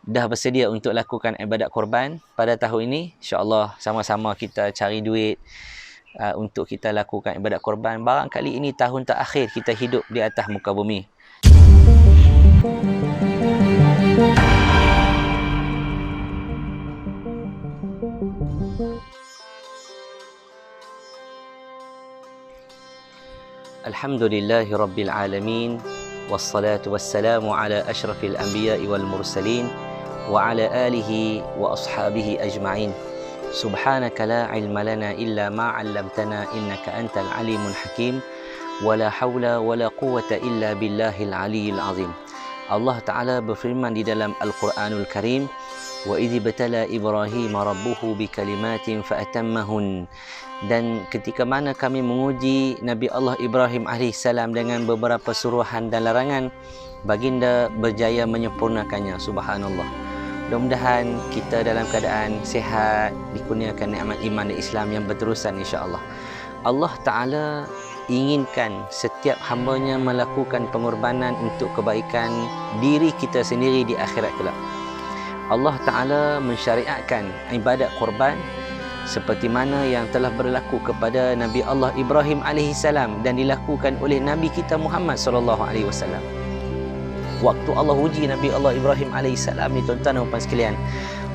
dah bersedia untuk lakukan ibadat korban pada tahun ini, insya-Allah sama-sama kita cari duit untuk kita lakukan ibadat korban. Barangkali ini tahun terakhir kita hidup di atas muka bumi. Alhamdulillahi Rabbil Alamin, wassalatu wassalamu ala ashrafil anbiya'i wal mursalin wa ala alihi wa ashabihi ajma'in. Subhanaka la ilma lana illa ma 'allamtana innaka antal alimul hakim wa la hawla wa la quwwata illa billahil aliyyil azim. Allah Ta'ala berfirman di dalam Al-Quranul Karim, wa idh batala Ibrahim rabbuhu bikalimatin fa'atammahun. Dan ketika mana kami menguji Nabi Allah Ibrahim AS dengan beberapa suruhan dan larangan, baginda berjaya menyempurnakannya. Subhanallah. Mudah-mudahan kita dalam keadaan sihat, dikurniakan nikmat iman dan Islam yang berterusan, insya-Allah. Allah Ta'ala inginkan setiap hambanya melakukan pengorbanan untuk kebaikan diri kita sendiri di akhirat kelak. Allah Ta'ala mensyariatkan ibadat korban seperti mana yang telah berlaku kepada Nabi Allah Ibrahim AS dan dilakukan oleh Nabi kita Muhammad SAW. Waktu Allah uji Nabi Allah Ibrahim AS ni, tuan-tuan dan puan sekalian,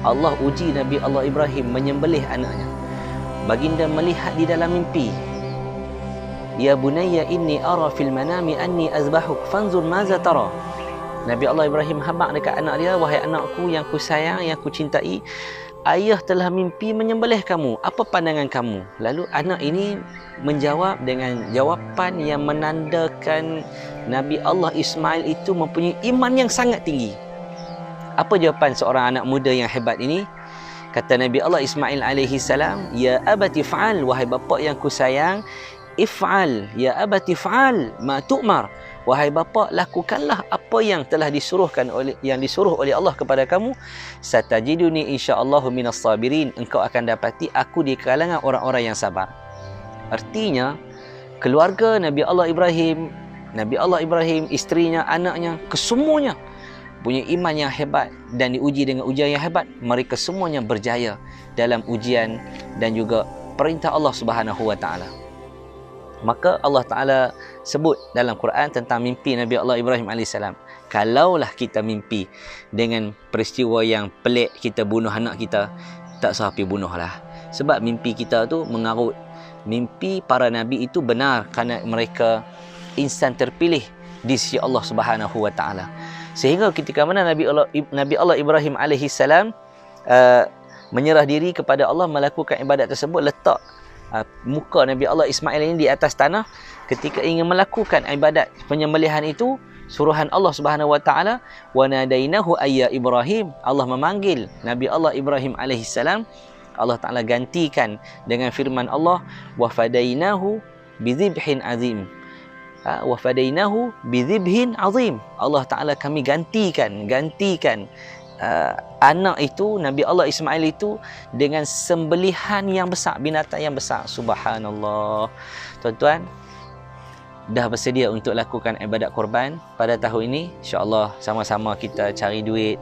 Allah uji Nabi Allah Ibrahim menyembelih anaknya. Baginda melihat di dalam mimpi, ya bunayya inni ara fil manami anni azbahuk fanzur maza tara. Nabi Allah Ibrahim habaq dekat anak dia, wahai anakku yang ku sayang, yang ku cintai, ayah telah mimpi menyembelih kamu, apa pandangan kamu? Lalu anak ini menjawab dengan jawapan yang menandakan Nabi Allah Ismail itu mempunyai iman yang sangat tinggi. Apa jawapan seorang anak muda yang hebat ini? Kata Nabi Allah Ismail alaihi salam, ya abati fa'al, wahai bapa yang ku sayang, if'al, ya abati fa'al ma tu'mar, wahai bapa, lakukanlah apa yang telah disuruh oleh Allah kepada kamu. Satajiduni insyaallah minas sabirin, engkau akan dapati aku di kalangan orang-orang yang sabar. Artinya keluarga Nabi Allah Ibrahim, isterinya, anaknya, kesemuanya punya iman yang hebat dan diuji dengan ujian yang hebat. Mereka semuanya berjaya dalam ujian dan juga perintah Allah Subhanahu wa taala. Maka Allah Ta'ala sebut dalam Quran tentang mimpi Nabi Allah Ibrahim AS. Kalaulah kita mimpi dengan peristiwa yang pelik, kita bunuh anak kita, tak sahaja bunuhlah. Sebab mimpi kita tu mengarut. Mimpi para Nabi itu benar kerana mereka insan terpilih di sisi Allah Subhanahu wa taala. Sehingga ketika mana Nabi Allah Ibrahim AS menyerah diri kepada Allah, melakukan ibadat tersebut, letak muka Nabi Allah Ismail ini di atas tanah ketika ingin melakukan ibadat penyembelihan itu, suruhan Allah Subhanahu wa taala, wa nadainahu ayya Ibrahim, Allah memanggil Nabi Allah Ibrahim AS. Allah Taala gantikan dengan firman Allah, wa fadainahu bidzibhin azim. Wa fadainahu bidzibhin azim. Allah Taala kami gantikan anak itu, Nabi Allah Ismail itu, dengan sembelihan yang besar, binatang yang besar. Subhanallah. Tuan-tuan, dah bersedia untuk lakukan ibadat korban pada tahun ini, insya-Allah sama-sama kita cari duit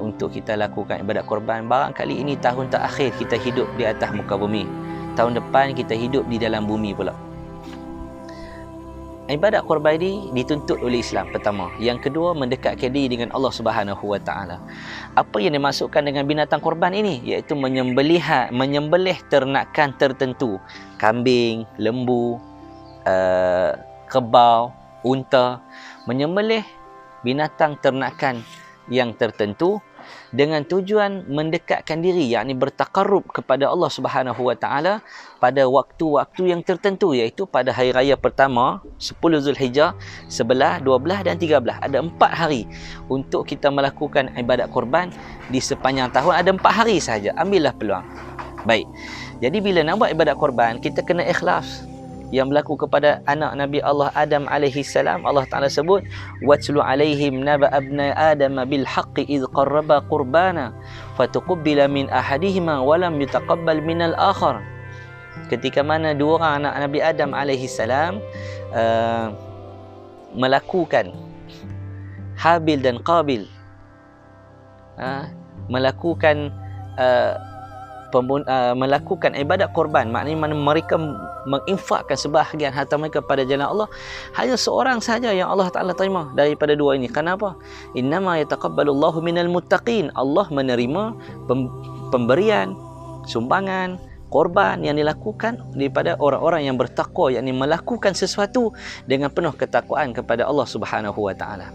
untuk kita lakukan ibadat korban. Barangkali ini tahun terakhir kita hidup di atas muka bumi. Tahun depan kita hidup di dalam bumi pula. Ibadat korban ini dituntut oleh Islam, pertama. Yang kedua, mendekatkan diri dengan Allah Subhanahu wa taala. Apa yang dimasukkan dengan binatang korban ini? Iaitu menyembelih ternakan tertentu. Kambing, lembu, kebau, unta. Menyembelih binatang ternakan yang tertentu dengan tujuan mendekatkan diri, yakni bertakarrub kepada Allah Subhanahu wa taala pada waktu-waktu yang tertentu, iaitu pada hari raya pertama 10 Zulhijjah, 11, 12 dan 13. Ada 4 hari untuk kita melakukan ibadat korban di sepanjang tahun. Ada 4 hari sahaja. Ambillah peluang. Baik. Jadi bila nak buat ibadat korban, kita kena ikhlas. Yang berlaku kepada anak Nabi Allah Adam alaihi salam, Allah Taala sebut, watlu alaihim naba abna adam bil haqqi id qarraba qurbana fatuqbila min ahadihima wa lam yutaqabbal min al akhar. Ketika mana dua orang anak Nabi Adam alaihi salam melakukan Habil dan Qabil melakukan melakukan ibadat korban, maknanya mana mereka menginfakkan sebahagian harta mereka pada jalan Allah, hanya seorang saja yang Allah Ta'ala terima daripada dua ini. Kenapa? Innama yataqabbalullahu minal muttaqin. Allah menerima pemberian, sumbangan, korban yang dilakukan daripada orang-orang yang bertakwa, yakni melakukan sesuatu dengan penuh ketakwaan kepada Allah Subhanahu wa Ta'ala.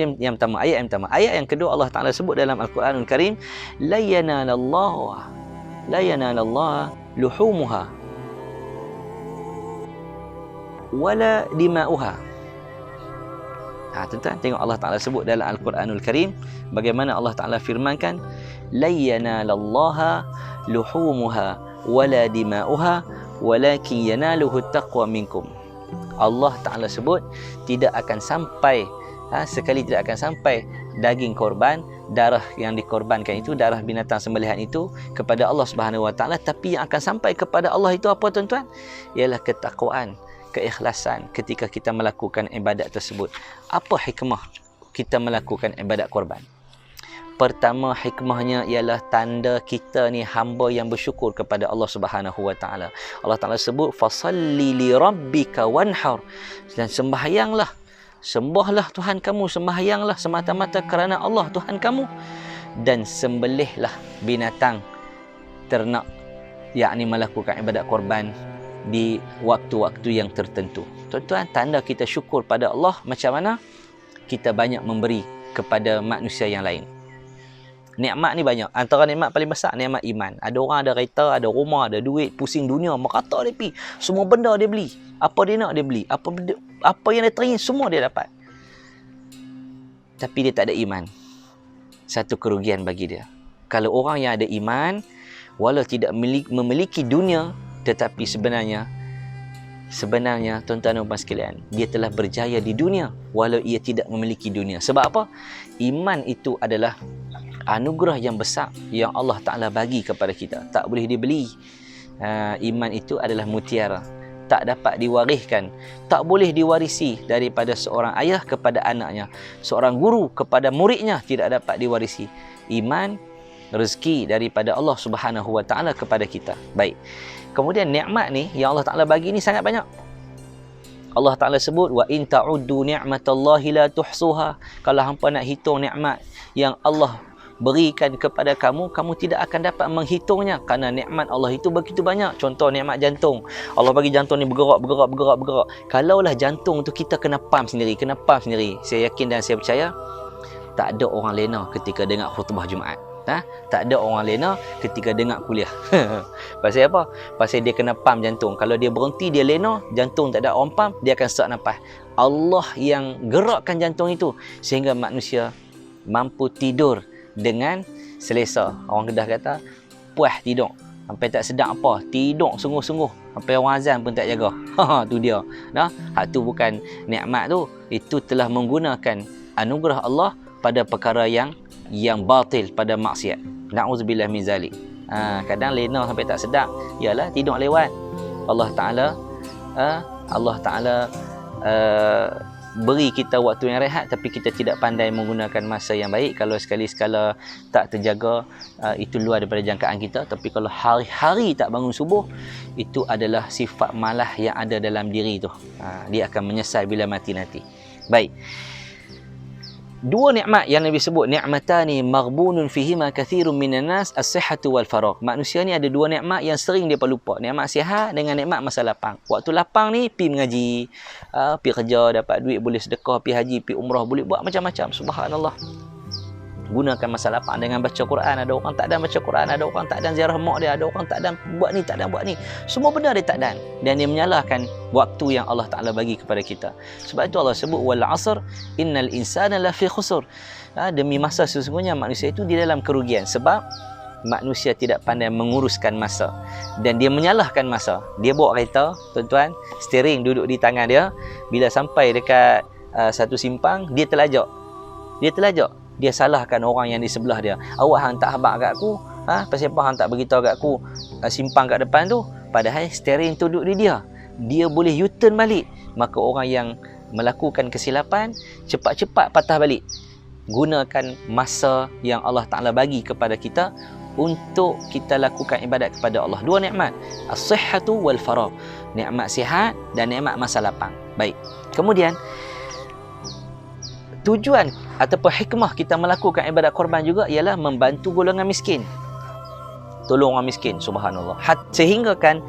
Yang pertama, ayat yang pertama. Ayat yang kedua, Allah Ta'ala sebut dalam Al-Quranul Karim, la yanalallaha luhumuha wala dima'uha. Tuan-tuan tengok Allah Ta'ala sebut dalam Al-Quranul Karim bagaimana Allah Ta'ala firmankan, la yanalallaha luhumuha wala dima'uha walakin yanaluhu taqwa minkum. Allah Ta'ala sebut tidak akan sampai, sekali tidak akan sampai daging korban, darah yang dikorbankan itu, darah binatang sembelihan itu kepada Allah Subhanahu wa Ta'ala, tapi yang akan sampai kepada Allah itu apa tuan-tuan? Ialah ketakwaan, keikhlasan ketika kita melakukan ibadat tersebut. Apa hikmah kita melakukan ibadat korban? Pertama, hikmahnya ialah tanda kita ni hamba yang bersyukur kepada Allah Subhanahu wa Ta'ala. Allah Ta'ala sebut fasalli li rabbika wanhar, dan sembahyanglah, sembahlah Tuhan kamu, sembahyanglah semata-mata kerana Allah Tuhan kamu, dan sembelihlah binatang ternak, yakni melakukan ibadat korban di waktu-waktu yang tertentu. Tuan-tuan, tanda kita syukur pada Allah macam mana? Kita banyak memberi kepada manusia yang lain. Nikmat ni banyak. Antara nikmat paling besar, nikmat iman. Ada orang ada kereta, ada rumah, ada duit, pusing dunia, merata dia pergi. Semua benda dia beli. Apa dia nak dia beli. Apa yang dia teringin semua dia dapat. Tapi dia tak ada iman. Satu kerugian bagi dia. Kalau orang yang ada iman, walau tidak memiliki dunia, tetapi sebenarnya tuan-tuan dan puan sekalian, dia telah berjaya di dunia walau ia tidak memiliki dunia. Sebab apa? Iman itu adalah anugerah yang besar yang Allah Ta'ala bagi kepada kita. Tak boleh dibeli. Iman itu adalah mutiara, tak dapat diwariskan, tak boleh diwarisi daripada seorang ayah kepada anaknya, seorang guru kepada muridnya, tidak dapat diwarisi. Iman, rezeki daripada Allah Subhanahu wa Ta'ala kepada kita. Baik. Kemudian nikmat ni yang Allah Ta'ala bagi ni sangat banyak. Allah Ta'ala sebut, wa in ta'uddu ni'matallahi la tuhsuha. Kalau hampa nak hitung nikmat yang Allah berikan kepada kamu, kamu tidak akan dapat menghitungnya, kerana nikmat Allah itu begitu banyak. Contoh nikmat jantung. Allah bagi jantung ni bergerak. Kalaulah jantung tu kita kena pump sendiri, saya yakin dan saya percaya tak ada orang lena ketika dengar khutbah Jumaat. Tak ada orang lena ketika dengar kuliah. Pasal apa? Pasal dia kena pump jantung. Kalau dia berhenti, dia lena, jantung tak ada orang pump, dia akan sesak nafas. Allah yang gerakkan jantung itu sehingga manusia mampu tidur dengan selesa. Orang Kedah kata puas tidur, sampai tak sedap apa, tidur sungguh-sungguh sampai orang azan pun tak jaga. Tu dia. Hak tu bukan nikmat tu, itu telah menggunakan anugerah Allah pada perkara yang batil, pada maksiat. Na'udzubillah min zalik. Kadang lena sampai tak sedap, ialah tidur lewat. Allah Ta'ala beri kita waktu yang rehat, tapi kita tidak pandai menggunakan masa yang baik. Kalau sekali-sekala tak terjaga, itu luar daripada jangkaan kita. Tapi kalau hari-hari tak bangun subuh, itu adalah sifat malah yang ada dalam diri tu. Dia akan menyesal bila mati nanti. Baik. Dua nikmat yang Nabi sebut, ni'matani maghbunun fihima kathirun minan nas, as-sihhatu wal faragh. Manusia ni ada dua nikmat yang sering dia lupa. Nikmat sihat dengan nikmat masa lapang. Waktu lapang ni pi mengaji, pi kerja, dapat duit, boleh sedekah, pi haji, pi umrah, boleh buat macam-macam. Subhanallah. Gunakan masa lapang dengan baca Quran. Ada orang tak dan baca Quran, ada orang tak dan ziarah mak dia, ada orang tak dan buat ni, tak dan buat ni. Semua benda dia tak dan. Dan dia menyalahkan waktu yang Allah Ta'ala bagi kepada kita. Sebab itu Allah sebut, wal asr innal insana lafi khusur. Demi masa, sesungguhnya manusia itu di dalam kerugian. Sebab manusia tidak pandai menguruskan masa. Dan dia menyalahkan masa. Dia bawa kereta, tuan-tuan, steering duduk di tangan dia. Bila sampai dekat satu simpang, dia terlajak. Dia salahkan orang yang di sebelah dia. Awak hang tak habaq kat aku, pasal apa hang tak beritahu kat aku simpang kat depan tu? Padahal steering tu duduk di dia. Dia boleh U-turn balik. Maka orang yang melakukan kesilapan cepat-cepat patah balik. gunakan masa yang Allah Ta'ala bagi kepada kita untuk kita lakukan ibadat kepada Allah. Dua nikmat, as-sihhatu wal faragh. Nikmat sihat dan nikmat masa lapang. Baik. Kemudian tujuan ataupun hikmah kita melakukan ibadat korban juga ialah membantu golongan miskin. Tolong orang miskin, subhanallah. Sehingga kan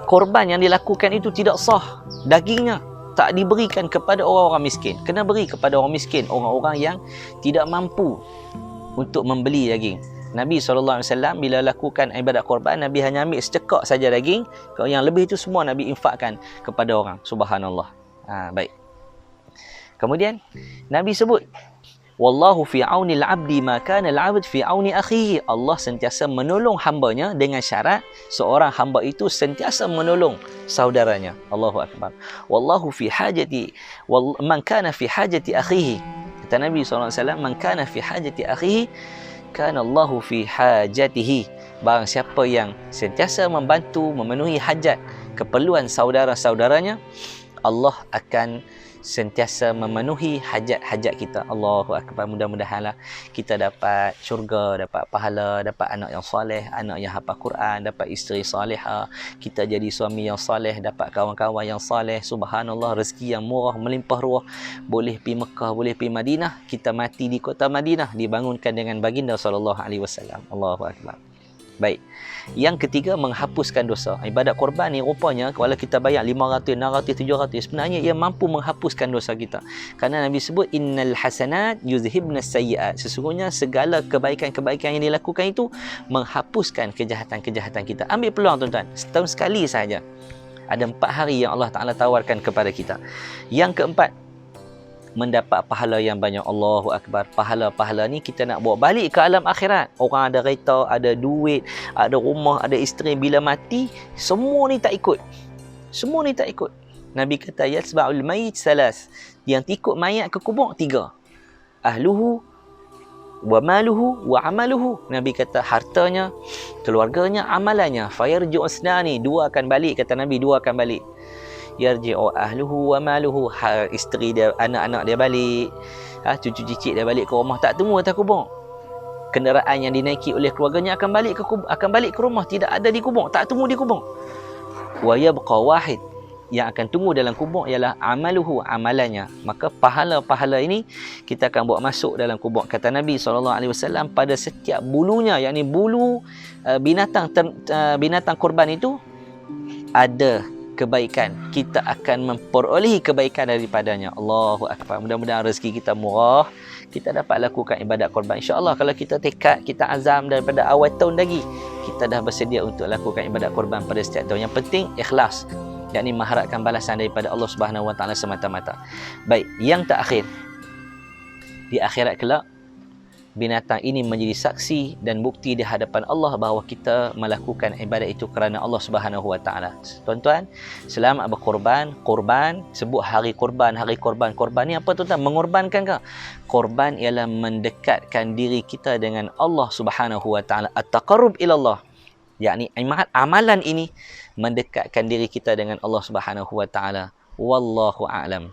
korban yang dilakukan itu tidak sah. Dagingnya tak diberikan kepada orang-orang miskin. Kena beri kepada orang miskin, orang-orang yang tidak mampu untuk membeli daging. Nabi SAW bila lakukan ibadat korban, Nabi hanya ambil secekak saja daging. Kalau yang lebih itu semua Nabi infakkan kepada orang. Subhanallah. Baik. Kemudian Nabi sebut, wallahu fi auni al-'abdi ma kana al-'abd fi auni akhihi. Allah sentiasa menolong hambanya dengan syarat seorang hamba itu sentiasa menolong saudaranya. Allahu akbar. Wallahu fi hajati man kana fi hajati akhihi. Kata Nabi SAW, man kana fi hajati akhihi kana Allahu fi hajatihi. Barang siapa yang sentiasa membantu memenuhi hajat keperluan saudara-saudaranya, Allah akan sentiasa memenuhi hajat-hajat kita. Allahu akbar. Mudah-mudahanlah kita dapat syurga, dapat pahala, dapat anak yang soleh, anak yang hafal Quran, dapat isteri salihah, kita jadi suami yang soleh, dapat kawan-kawan yang soleh. Subhanallah, rezeki yang murah melimpah ruah. Boleh pergi Mekah, boleh pergi Madinah, kita mati di kota Madinah dibangunkan dengan baginda sallallahu alaihi wasallam. Allahu akbar. Baik. Yang ketiga, menghapuskan dosa. Ibadat korban ni rupanya kalau kita bayar 500, 600, 700, sebenarnya ia mampu menghapuskan dosa kita. Kerana Nabi sebut innal hasanat yuzhibnas sayyiat. Sesungguhnya segala kebaikan-kebaikan yang dilakukan itu menghapuskan kejahatan-kejahatan kita. Ambil peluang tuan-tuan. Setahun sekali sahaja. Ada 4 hari yang Allah Ta'ala tawarkan kepada kita. Yang keempat, mendapat pahala yang banyak. Allahu akbar. Pahala-pahala ni kita nak bawa balik ke alam akhirat. Orang ada kereta, ada duit, ada rumah, ada isteri, bila mati semua ni tak ikut. Semua ni tak ikut. Nabi kata yasba'ul mayyit salas. Yang ikut mayat ke kubur 3. Ahluhu wa maluhu wa amaluhu. Nabi kata hartanya, keluarganya, amalannya. Fayarji'u asnani. 2 akan balik, kata Nabi, 2 akan balik. Yarji'u ahluhu wa maluhu. Isteri dia, anak-anak dia balik, cucu cicit dia balik ke rumah, tak tunggu atas kubur. Kenderaan yang dinaiki oleh keluarganya akan balik ke rumah, tidak ada di kubur, tak tunggu di kubur. Wa yabqa wahid. Yang akan tunggu dalam kubur ialah amaluhu, amalannya. Maka pahala-pahala ini kita akan bawa masuk dalam kubur. Kata Nabi SAW, pada setiap bulunya, yakni bulu binatang korban itu ada kebaikan. Kita akan memperolehi kebaikan daripadanya. Allahu akbar. Mudah-mudahan rezeki kita murah, kita dapat lakukan ibadat korban. InsyaAllah kalau kita tekad, kita azam daripada awal tahun lagi, kita dah bersedia untuk lakukan ibadat korban pada setiap tahun. Yang penting ikhlas, yakni mengharapkan balasan daripada Allah Subhanahu Wa Taala semata-mata. Baik, yang terakhir, di akhirat kelak binatang ini menjadi saksi dan bukti di hadapan Allah bahawa kita melakukan ibadat itu kerana Allah Subhanahu Wa Taala. Tuan-tuan, selamat berkorban. Korban, sebut hari korban ni apa tuan-tuan? Mengorbankan ke? Korban ialah mendekatkan diri kita dengan Allah Subhanahu Wa Taala. At-taqarrub ila Allah. Yakni amalan ini mendekatkan diri kita dengan Allah Subhanahu Wa Taala. Wallahu a'lam.